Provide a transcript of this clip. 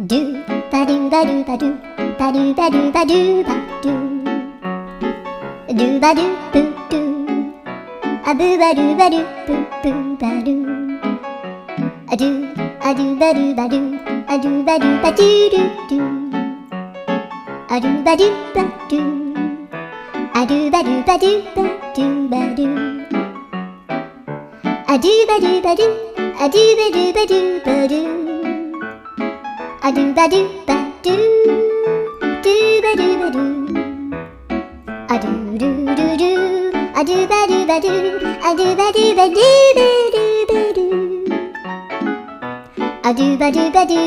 ドゥバドゥバドゥバドゥバドゥバドゥバドゥバドゥドゥバドゥブドゥアブバドゥバドゥブブバドゥアドゥアドゥバドゥバドゥアドゥバドゥバドゥドゥドゥアドゥバドゥバドゥアドゥバドゥバドゥバドゥバドゥアドゥバドゥバドゥアドゥバドゥバドゥバドゥアドゥバドゥバドゥドゥバドゥバドゥアドゥルルルアドゥバドゥバドゥアドゥバドゥバドゥバドゥバドゥアドゥバドゥバドゥ